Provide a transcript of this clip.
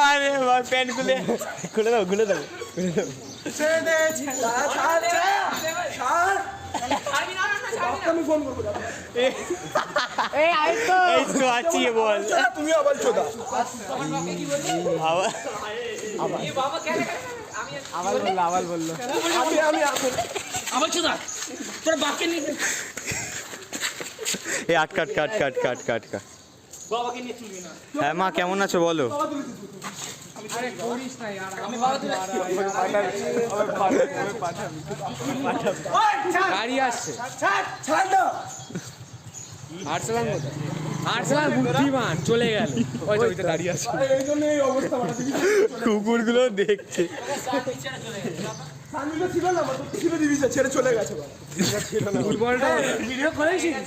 আরে ভাই প্যান্ট খুলে দাও আছি বল তুমি আবার চোদা আবার বললো আবার চোদা তোর বাপকে নিয়ে এই কাট বাবাকে নিয়ে চলবি না। হ্যাঁ মা কেমন আছো বলো? গাড়ি আসছে আর্সেনাল বুদ্ধিমান চলে গেল ওই জমিতে দাঁড়িয়ে আছে কুকুরগুলো দেখছে ছিল না ছিল দিবি ছেড়ে চলে গেছে ফুটবলটা ভিডিও করেছিস